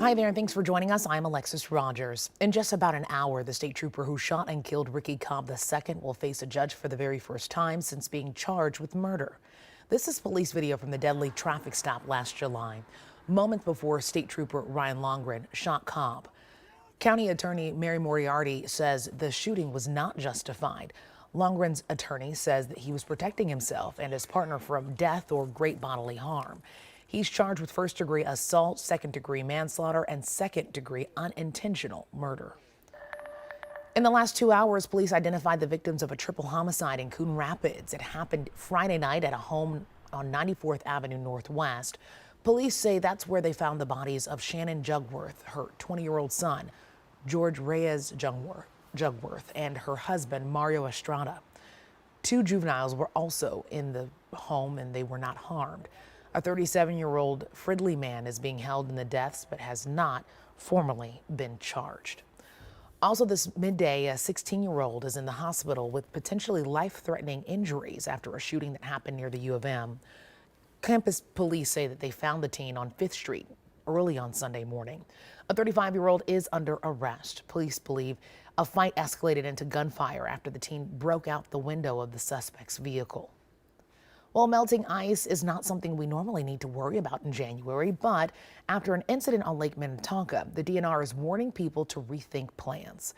Hi there, and thanks for joining us. I'm Alexis Rogers. In just about an hour, the state trooper who shot and killed Ricky Cobb II will face a judge for the very first time since being charged with murder. This is police video from the deadly traffic stop last July, moments before state trooper Ryan Longren shot Cobb. County Attorney Mary Moriarty says the shooting was not justified. Longren's attorney says that he was protecting himself and his partner from death or great bodily harm. He's charged with first-degree assault, second-degree manslaughter, and second-degree unintentional murder. In the last 2 hours, police identified the victims of a triple homicide in Coon Rapids. It happened Friday night at a home on 94th Avenue Northwest. Police say that's where they found the bodies of Shannon Jugworth, her 20-year-old son, George Reyes Jugworth, and her husband, Mario Estrada. 2 juveniles were also in the home and they were not harmed. A 37-year-old Fridley man is being held in the deaths but has not formally been charged. Also this midday, a 16-year-old is in the hospital with potentially life-threatening injuries after a shooting that happened near the U of M. Campus police say that they found the teen on 5th Street early on Sunday morning. A 35-year-old is under arrest. Police believe a fight escalated into gunfire after the teen broke out the window of the suspect's vehicle. Well, melting ice is not something we normally need to worry about in January, but after an incident on Lake Minnetonka, the DNR is warning people to rethink plans.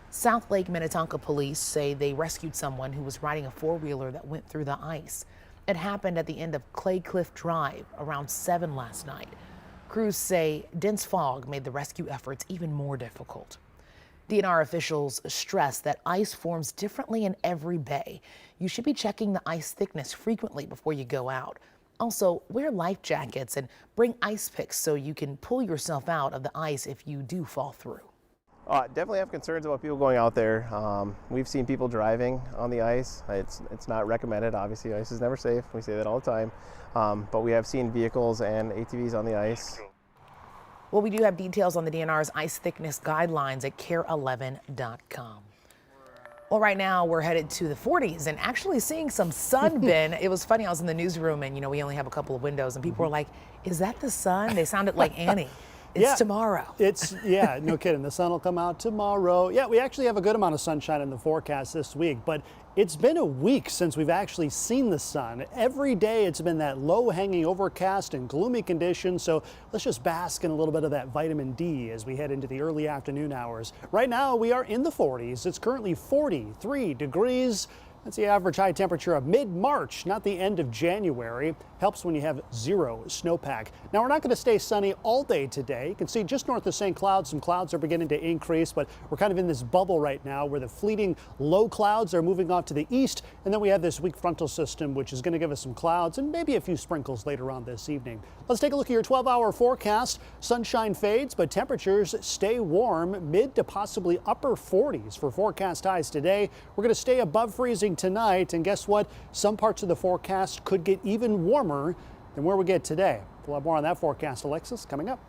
South Lake Minnetonka police say they rescued someone who was riding a four-wheeler that went through the ice. It happened at the end of Clay Cliff Drive around 7 last night. Crews say dense fog made the rescue efforts even more difficult. DNR officials stress that ice forms differently in every bay. You should be checking the ice thickness frequently before you go out. Also, wear life jackets and bring ice picks so you can pull yourself out of the ice if you do fall through. Definitely have concerns about people going out there. We've seen people driving on the ice. It's not recommended. Obviously, ice is never safe. We say that all the time. But we have seen vehicles and ATVs on the ice. Well, we do have details on the DNR's ice thickness guidelines at KARE11.com. Well, right now we're headed to the 40s and actually seeing some sun, Ben. It was funny, I was in the newsroom and, we only have a couple of windows and people were like, is that the sun? They sounded like Annie. It's tomorrow. Yeah, no kidding. The sun will come out tomorrow. Yeah, we actually have a good amount of sunshine in the forecast this week, but it's been a week since we've actually seen the sun. Every day it's been that low-hanging overcast and gloomy conditions, so let's just bask in a little bit of that vitamin D as we head into the early afternoon hours. Right now we are in the 40s. It's currently 43 degrees. That's the average high temperature of mid-March, not the end of January. Helps when you have 0 snowpack. Now, we're not going to stay sunny all day today. You can see just north of St. Cloud, some clouds are beginning to increase, but we're kind of in this bubble right now where the fleeting low clouds are moving off to the east, and then we have this weak frontal system, which is going to give us some clouds and maybe a few sprinkles later on this evening. Let's take a look at your 12-hour forecast. Sunshine fades, but temperatures stay warm, mid to possibly upper 40s for forecast highs today. We're going to stay above freezing tonight, and guess what? Some parts of the forecast could get even warmer than where we get today. We'll have more on that forecast, Alexis, coming up.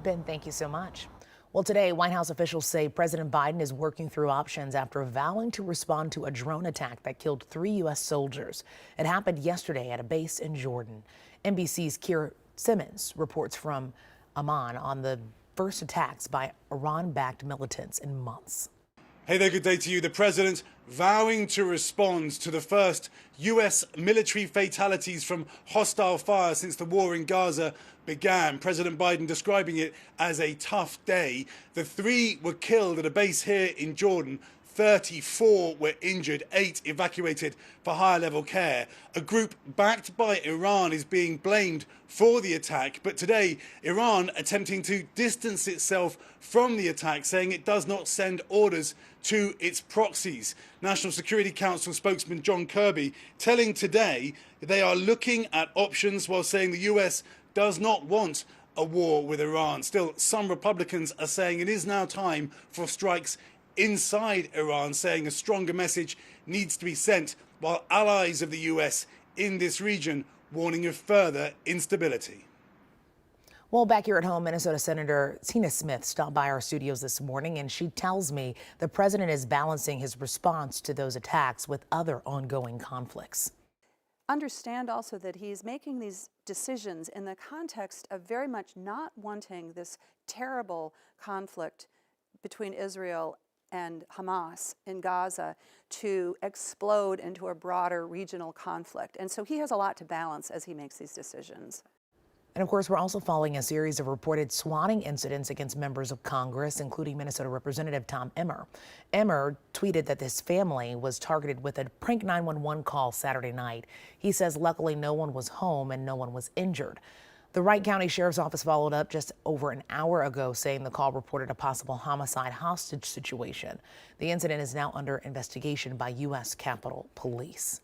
Ben, thank you so much. Well, today, White House officials say President Biden is working through options after vowing to respond to a drone attack that killed 3 U.S. soldiers. It happened yesterday at a base in Jordan. NBC's Keir Simmons reports from Amman on the first attacks by Iran-backed militants in months. Hey there, good day to you. The president vowing to respond to the first U.S. military fatalities from hostile fire since the war in Gaza began. President Biden describing it as a tough day. The 3 were killed at a base here in Jordan. 34 were injured, 8 evacuated for higher level care. A group backed by Iran is being blamed for the attack, but today Iran attempting to distance itself from the attack, saying it does not send orders to its proxies. National Security Council spokesman John Kirby telling Today they are looking at options while saying the US does not want a war with Iran. Still, some Republicans are saying it is now time for strikes inside Iran, saying a stronger message needs to be sent, while allies of the US in this region warning of further instability. Well, back here at home, Minnesota Senator Tina Smith stopped by our studios this morning, and she tells me the president is balancing his response to those attacks with other ongoing conflicts. understand also that he's making these decisions in the context of very much not wanting this terrible conflict between Israel and Hamas in Gaza to explode into a broader regional conflict. And so he has a lot to balance as he makes these decisions. And of course, we're also following a series of reported swatting incidents against members of Congress, including Minnesota Representative Tom Emmer. Emmer tweeted that his family was targeted with a prank 911 call Saturday night. He says luckily no one was home and no one was injured. The Wright County Sheriff's Office followed up just over an hour ago, saying the call reported a possible homicide hostage situation. The incident is now under investigation by U.S. Capitol Police.